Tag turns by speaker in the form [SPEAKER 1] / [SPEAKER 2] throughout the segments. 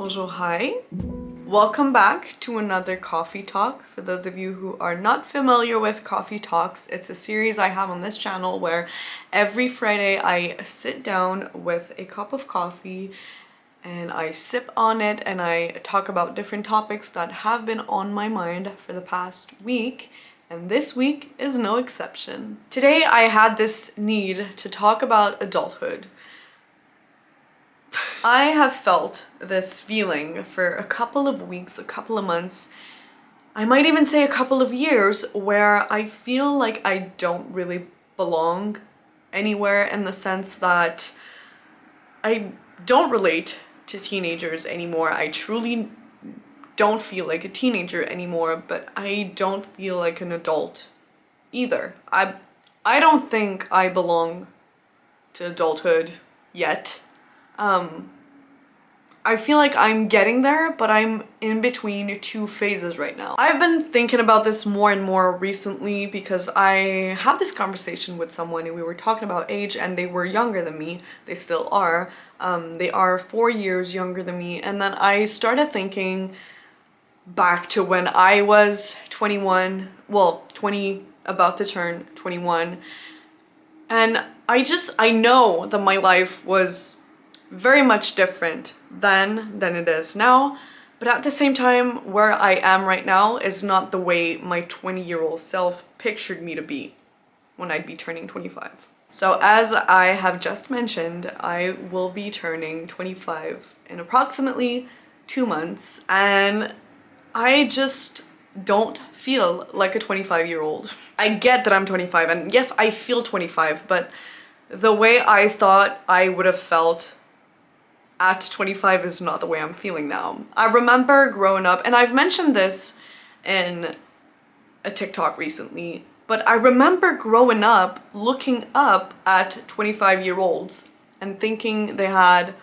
[SPEAKER 1] bonjour, hi. Welcome back to another coffee talk. For those of you who are not familiar with coffee talks, it's a series I have on this channel where every Friday I sit down with a cup of coffee and I sip on it and I talk about different topics that have been on my mind for the past week. And this week is no exception. Today I had this need to talk about adulthood. I have felt this feeling for a couple of weeks, a couple of months, I might even say a couple of years, where I feel like I don't really belong anywhere, in the sense that I don't relate to teenagers anymore. I truly don't feel like a teenager anymore, but I don't feel like an adult either. I don't think I belong to adulthood yet. I feel like I'm getting there, but I'm in between two phases right now. I've been thinking about this more and more recently because I had this conversation with someone and we were talking about age, and they were younger than me. They still are. They are 4 years younger than me. And then I started thinking back to when I was 21, well, 20, about to turn 21. And I know that my life was very much different then than it is now, but at the same time, where I am right now is not the way my 20-year-old self pictured me to be when I'd be turning 25. So as I have just mentioned, I will be turning 25 in approximately 2 months, and I just don't feel like a 25-year-old. I get that I'm 25, and yes, I feel 25, but the way I thought I would have felt at 25 is not the way I'm feeling now. I remember growing up, and I've mentioned this in a TikTok recently, but I remember growing up looking up at 25-year-olds and thinking they had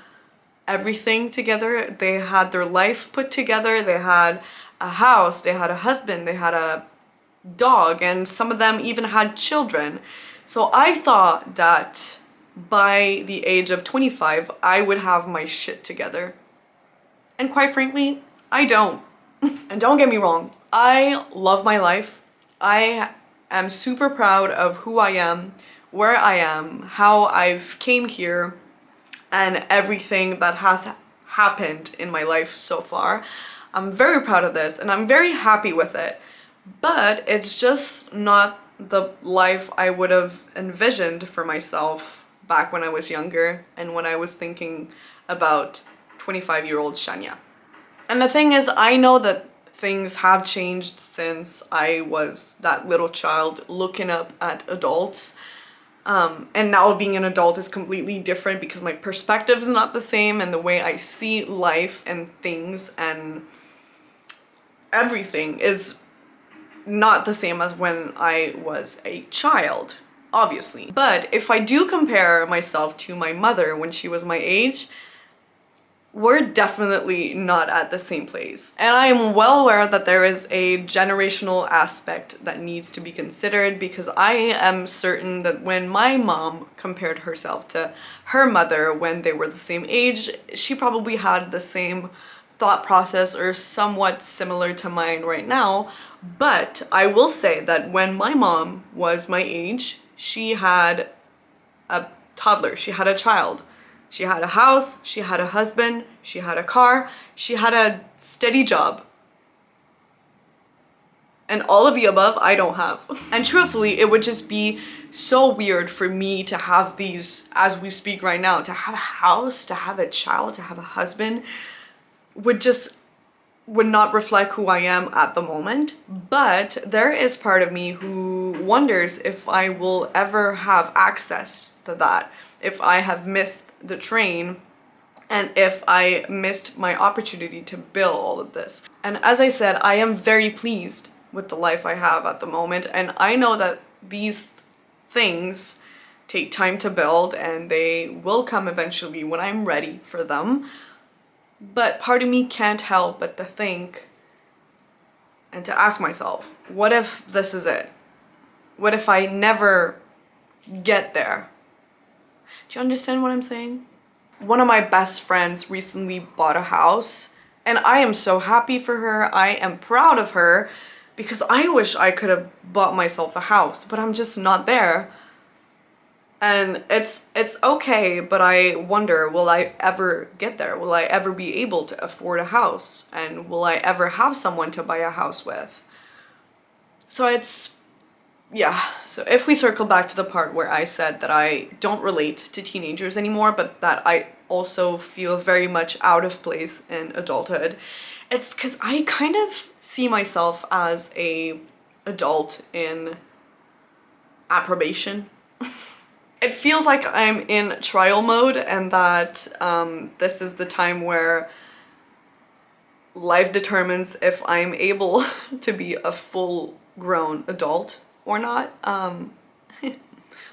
[SPEAKER 1] everything together. They had their life put together. They had a house, they had a husband, they had a dog, and some of them even had children. So I thought that by the age of 25, I would have my shit together. And quite frankly, I don't. And don't get me wrong, I love my life. I am super proud of who I am, where I am, how I've came here, and everything that has happened in my life so far. I'm very proud of this and I'm very happy with it. But it's just not the life I would have envisioned for myself back when I was younger and when I was thinking about 25-year-old Shania. And the thing is, I know that things have changed since I was that little child looking up at adults. And now being an adult is completely different because my perspective is not the same, and the way I see life and things and everything is not the same as when I was a child, obviously. But if I do compare myself to my mother when she was my age, we're definitely not at the same place. And I am well aware that there is a generational aspect that needs to be considered, because I am certain that when my mom compared herself to her mother when they were the same age, she probably had the same thought process or somewhat similar to mine right now. But I will say that when my mom was my age, she had a toddler, she had a child. She had a house, she had a husband, she had a car, she had a steady job. And all of the above, I don't have. And truthfully, it would just be so weird for me to have these, as we speak right now, to have a house, to have a child, to have a husband, would not reflect who I am at the moment. But there is part of me who wonders if I will ever have access to that, if I have missed the train, and if I missed my opportunity to build all of this. And as I said, I am very pleased with the life I have at the moment, and I know that these things take time to build and they will come eventually when I'm ready for them. But part of me can't help but to think and to ask myself, what if this is it? What if I never get there? Do you understand what I'm saying? One of my best friends recently bought a house And I am so happy for her. I am proud of her because I wish I could have bought myself a house, but I'm just not there. And it's okay, but I wonder, will I ever get there? Will I ever be able to afford a house? And will I ever have someone to buy a house with? So yeah. So if we circle back to the part where I said that I don't relate to teenagers anymore, but that I also feel very much out of place in adulthood, it's because I kind of see myself as a adult in approbation. It feels like I'm in trial mode, and that this is the time where life determines if I'm able to be a full-grown adult or not.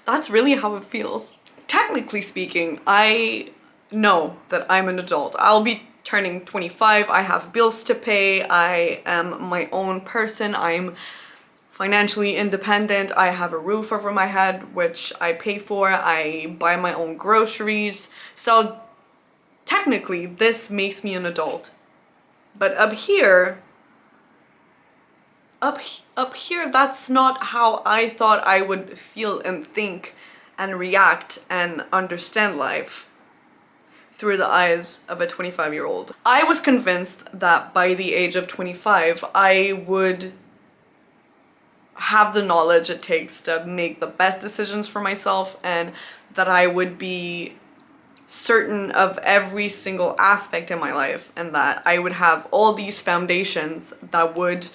[SPEAKER 1] That's really how it feels. Technically speaking, I know that I'm an adult. I'll be turning 25, I have bills to pay, I am my own person, I'm financially independent, I have a roof over my head, which I pay for, I buy my own groceries. So technically, this makes me an adult. But up here, that's not how I thought I would feel and think and react and understand life through the eyes of a 25-year-old. I was convinced that by the age of 25, I would have the knowledge it takes to make the best decisions for myself, and that I would be certain of every single aspect in my life, and that I would have all these foundations that would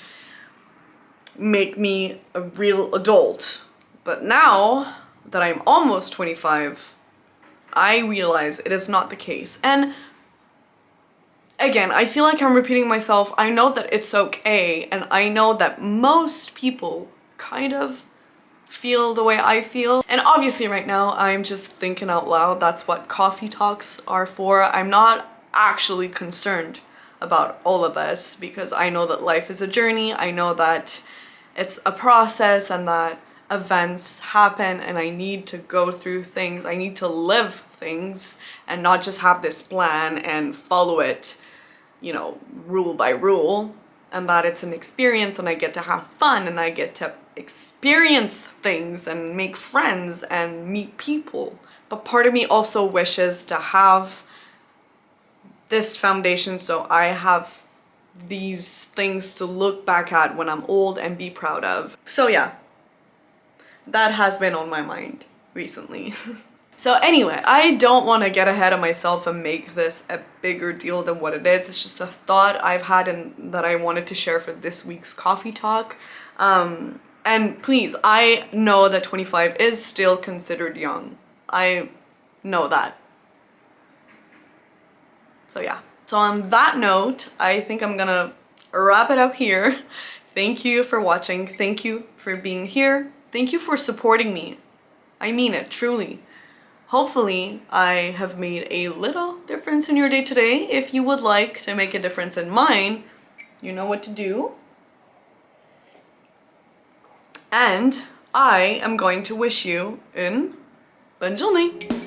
[SPEAKER 1] make me a real adult. But now that I'm almost 25, I realize it is not the case. And again, I feel like I'm repeating myself. I know that it's okay, and I know that most people kind of feel the way I feel. And obviously right now I'm just thinking out loud. That's what coffee talks are for. I'm not actually concerned about all of this because I know that life is a journey. I know that it's a process and that events happen, and I need to go through things. I need to live things and not just have this plan and follow it, you know, rule by rule, and that it's an experience and I get to have fun and I get to experience things and make friends and meet people. But part of me also wishes to have this foundation so I have these things to look back at when I'm old and be proud of. So yeah, that has been on my mind recently. So anyway, I don't want to get ahead of myself and make this a bigger deal than what it is. It's just a thought I've had and that I wanted to share for this week's coffee talk. And please, I know that 25 is still considered young. I know that. So yeah. So on that note, I think I'm gonna wrap it up here. Thank you for watching. Thank you for being here. Thank you for supporting me. I mean it, truly. Hopefully, I have made a little difference in your day today. If you would like to make a difference in mine, you know what to do. And I am going to wish you une bonne journée.